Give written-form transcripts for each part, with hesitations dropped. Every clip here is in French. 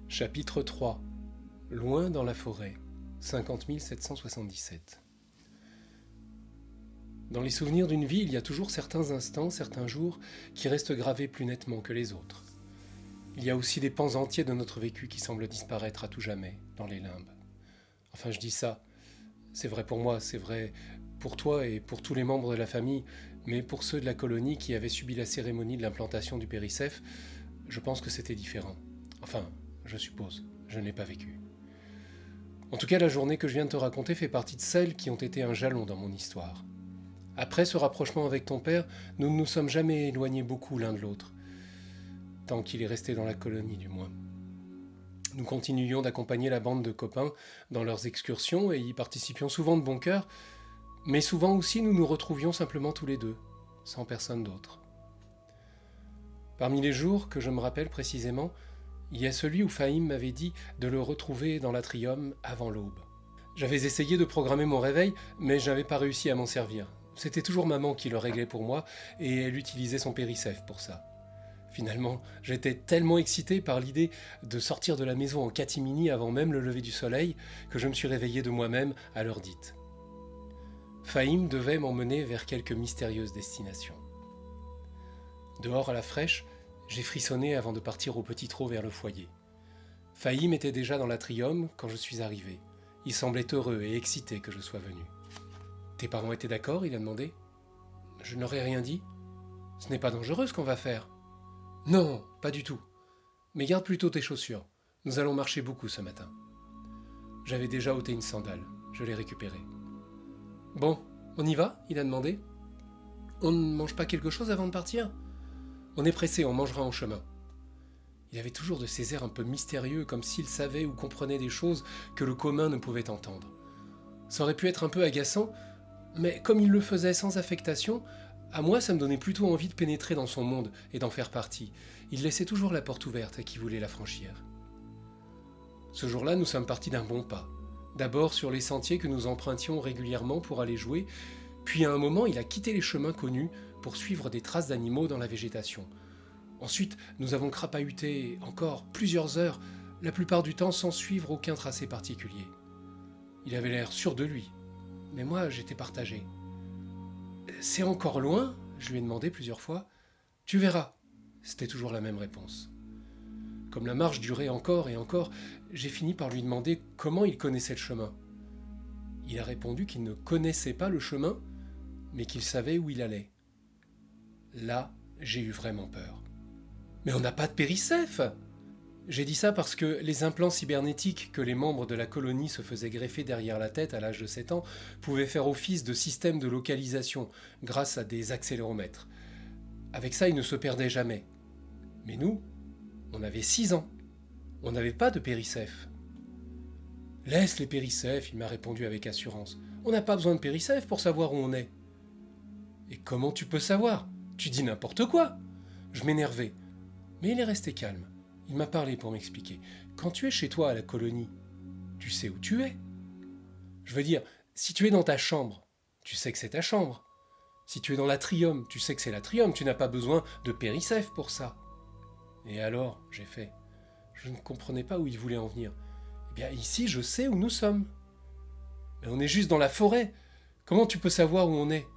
Chapitre 3. Loin dans la forêt, 50 777. Dans les souvenirs d'une vie, il y a toujours certains instants, certains jours, qui restent gravés plus nettement que les autres. Il y a aussi des pans entiers de notre vécu qui semblent disparaître à tout jamais, dans les limbes. Enfin, je dis ça, c'est vrai pour moi, c'est vrai pour toi et pour tous les membres de la famille, mais pour ceux de la colonie qui avaient subi la cérémonie de l'implantation du péricèphe, je pense que c'était différent. Enfin, je suppose, je ne l'ai pas vécu. En tout cas, la journée que je viens de te raconter fait partie de celles qui ont été un jalon dans mon histoire. Après ce rapprochement avec ton père, nous ne nous sommes jamais éloignés beaucoup l'un de l'autre, tant qu'il est resté dans la colonie du moins. Nous continuions d'accompagner la bande de copains dans leurs excursions et y participions souvent de bon cœur, mais souvent aussi nous nous retrouvions simplement tous les deux, sans personne d'autre. Parmi les jours que je me rappelle précisément, il y a celui où Fahim m'avait dit de le retrouver dans l'atrium avant l'aube. J'avais essayé de programmer mon réveil, mais je n'avais pas réussi à m'en servir. C'était toujours maman qui le réglait pour moi, et elle utilisait son péricèphe pour ça. Finalement, j'étais tellement excité par l'idée de sortir de la maison en catimini avant même le lever du soleil que je me suis réveillé de moi-même à l'heure dite. Fahim devait m'emmener vers quelque mystérieuse destination. Dehors à la fraîche, j'ai frissonné avant de partir au petit trot vers le foyer. Fahim était déjà dans l'atrium quand je suis arrivé. Il semblait heureux et excité que je sois venu. « Tes parents étaient d'accord ?» il a demandé. « Je n'aurais rien dit. Ce n'est pas dangereux ce qu'on va faire. »« Non, pas du tout. Mais garde plutôt tes chaussures. Nous allons marcher beaucoup ce matin. » J'avais déjà ôté une sandale. Je l'ai récupérée. « Bon, on y va ?» il a demandé. « On ne mange pas quelque chose avant de partir ? On est pressé, on mangera en chemin. » Il avait toujours de ces airs un peu mystérieux, comme s'il savait ou comprenait des choses que le commun ne pouvait entendre. Ça aurait pu être un peu agaçant, mais comme il le faisait sans affectation, à moi ça me donnait plutôt envie de pénétrer dans son monde et d'en faire partie. Il laissait toujours la porte ouverte à qui voulait la franchir. Ce jour-là, nous sommes partis d'un bon pas. D'abord sur les sentiers que nous empruntions régulièrement pour aller jouer, puis à un moment il a quitté les chemins connus pour suivre des traces d'animaux dans la végétation. Ensuite, nous avons crapahuté encore plusieurs heures, la plupart du temps sans suivre aucun tracé particulier. Il avait l'air sûr de lui, mais moi j'étais partagé. « C'est encore loin ?» je lui ai demandé plusieurs fois. « Tu verras », c'était toujours la même réponse. Comme la marche durait encore et encore, j'ai fini par lui demander comment il connaissait le chemin. Il a répondu qu'il ne connaissait pas le chemin, mais qu'il savait où il allait. Là, j'ai eu vraiment peur. « Mais on n'a pas de péricèphe !» J'ai dit ça parce que les implants cybernétiques que les membres de la colonie se faisaient greffer derrière la tête à l'âge de 7 ans pouvaient faire office de système de localisation grâce à des accéléromètres. Avec ça, ils ne se perdaient jamais. Mais nous, on avait 6 ans. On n'avait pas de péricèphe. « Laisse les péricèphes, il m'a répondu avec assurance. On n'a pas besoin de péricèphe pour savoir où on est. » « Et comment tu peux savoir ? Tu dis n'importe quoi !» Je m'énervais. Mais il est resté calme. Il m'a parlé pour m'expliquer. Quand tu es chez toi à la colonie, tu sais où tu es. Je veux dire, si tu es dans ta chambre, tu sais que c'est ta chambre. Si tu es dans l'atrium, tu sais que c'est l'atrium. Tu n'as pas besoin de péricèphe pour ça. Et alors, j'ai fait. Je ne comprenais pas où il voulait en venir. Eh bien, ici, je sais où nous sommes. Mais on est juste dans la forêt. Comment tu peux savoir où on est ?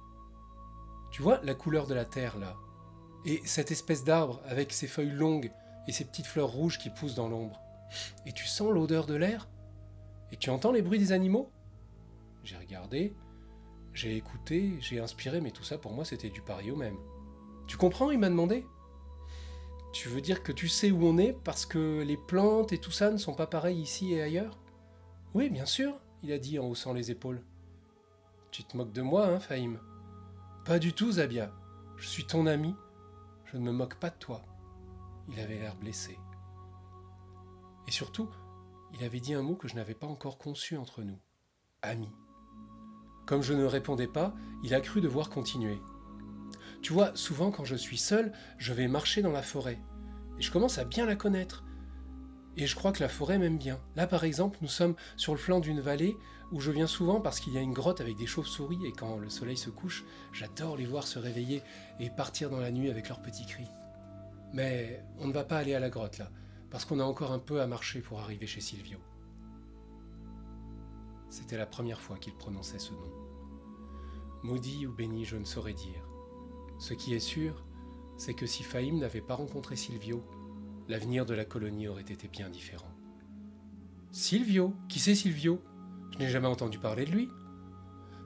Tu vois la couleur de la terre, là ? Et cette espèce d'arbre avec ses feuilles longues et ces petites fleurs rouges qui poussent dans l'ombre. Et tu sens l'odeur de l'air ? Et tu entends les bruits des animaux ? J'ai regardé, j'ai écouté, j'ai inspiré, mais tout ça pour moi c'était du pareil au même. Tu comprends ? Il m'a demandé. Tu veux dire que tu sais où on est parce que les plantes et tout ça ne sont pas pareilles ici et ailleurs ? Oui, bien sûr, il a dit en haussant les épaules. Tu te moques de moi, hein, Fahim ? Pas du tout, Zabia. Je suis ton ami. Je ne me moque pas de toi. Il avait l'air blessé. Et surtout, il avait dit un mot que je n'avais pas encore conçu entre nous. Ami. Comme je ne répondais pas, il a cru devoir continuer. Tu vois, souvent quand je suis seul, je vais marcher dans la forêt. Et je commence à bien la connaître. Et je crois que la forêt m'aime bien. Là, par exemple, nous sommes sur le flanc d'une vallée où je viens souvent parce qu'il y a une grotte avec des chauves-souris et quand le soleil se couche, j'adore les voir se réveiller et partir dans la nuit avec leurs petits cris. Mais on ne va pas aller à la grotte là, parce qu'on a encore un peu à marcher pour arriver chez Silvio. C'était la première fois qu'il prononçait ce nom. Maudit ou béni, je ne saurais dire. Ce qui est sûr, c'est que si Fahim n'avait pas rencontré Silvio, l'avenir de la colonie aurait été bien différent. Silvio? Qui c'est Silvio? Je n'ai jamais entendu parler de lui.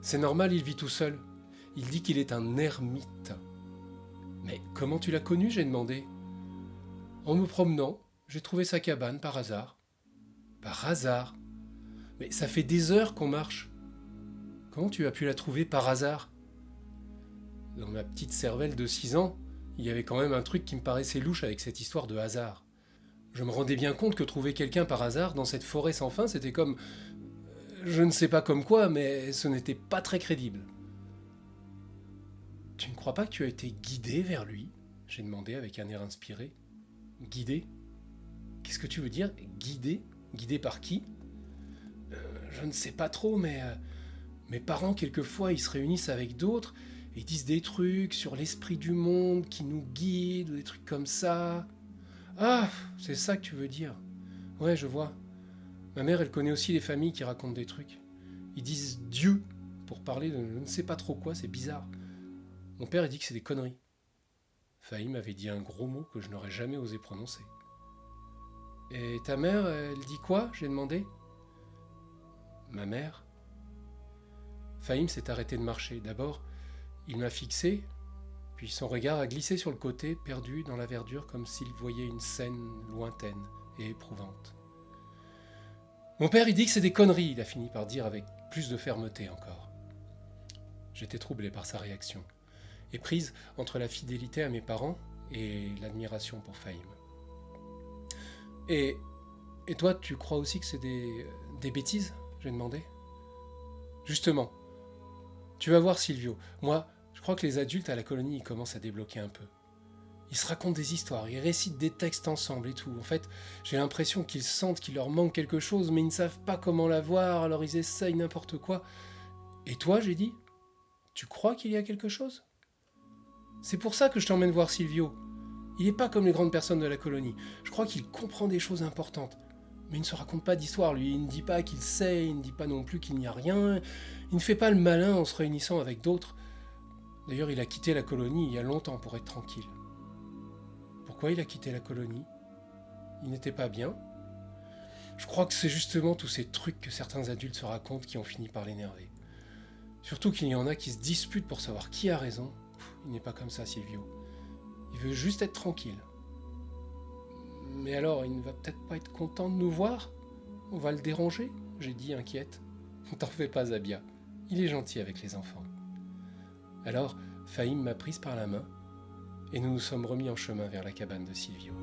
C'est normal, il vit tout seul. Il dit qu'il est un ermite. Mais comment tu l'as connu, j'ai demandé. En me promenant, j'ai trouvé sa cabane par hasard. Par hasard? Mais ça fait des heures qu'on marche. Comment tu as pu la trouver par hasard? Dans ma petite cervelle de 6 ans, il y avait quand même un truc qui me paraissait louche avec cette histoire de hasard. Je me rendais bien compte que trouver quelqu'un par hasard dans cette forêt sans fin, c'était comme... Je ne sais pas comme quoi, mais ce n'était pas très crédible. Tu ne crois pas que tu as été guidé vers lui? J'ai demandé avec un air inspiré. Guidé? Qu'est-ce que tu veux dire? Guidé? Guidé par qui? Je ne sais pas trop, mais... mes parents, quelquefois, ils se réunissent avec d'autres et disent des trucs sur l'esprit du monde qui nous guide, ou des trucs comme ça. Ah, c'est ça que tu veux dire. Ouais, je vois. Ma mère, elle connaît aussi des familles qui racontent des trucs. Ils disent Dieu pour parler de je ne sais pas trop quoi, c'est bizarre. Mon père, il dit que c'est des conneries. Fahim avait dit un gros mot que je n'aurais jamais osé prononcer. Et ta mère, elle dit quoi? J'ai demandé. Ma mère? Fahim s'est arrêté de marcher. D'abord, il m'a fixé, puis son regard a glissé sur le côté, perdu dans la verdure, comme s'il voyait une scène lointaine et éprouvante. Mon père, il dit que c'est des conneries, il a fini par dire avec plus de fermeté encore. J'étais troublé par sa réaction, et prise entre la fidélité à mes parents et l'admiration pour Fahim. Et toi, tu crois aussi que c'est des bêtises? J'ai demandé. Justement, tu vas voir Silvio. Moi, je crois que les adultes à la colonie, ils commencent à débloquer un peu. Ils se racontent des histoires, ils récitent des textes ensemble et tout. En fait, j'ai l'impression qu'ils sentent qu'il leur manque quelque chose, mais ils ne savent pas comment l'avoir, alors ils essayent n'importe quoi. Et toi, j'ai dit, tu crois qu'il y a quelque chose? C'est pour ça que je t'emmène voir Silvio. Il n'est pas comme les grandes personnes de la colonie. Je crois qu'il comprend des choses importantes. Mais il ne se raconte pas d'histoire, lui. Il ne dit pas qu'il sait, il ne dit pas non plus qu'il n'y a rien. Il ne fait pas le malin en se réunissant avec d'autres. D'ailleurs, il a quitté la colonie il y a longtemps pour être tranquille. Pourquoi il a quitté la colonie? Il n'était pas bien? Je crois que c'est justement tous ces trucs que certains adultes se racontent qui ont fini par l'énerver. Surtout qu'il y en a qui se disputent pour savoir qui a raison. Il n'est pas comme ça, Silvio. Il veut juste être tranquille. Mais alors, il ne va peut-être pas être content de nous voir? On va le déranger? J'ai dit inquiète. T'en fais pas, Zabia. Il est gentil avec les enfants. Alors, Fahim m'a prise par la main et nous nous sommes remis en chemin vers la cabane de Silvio.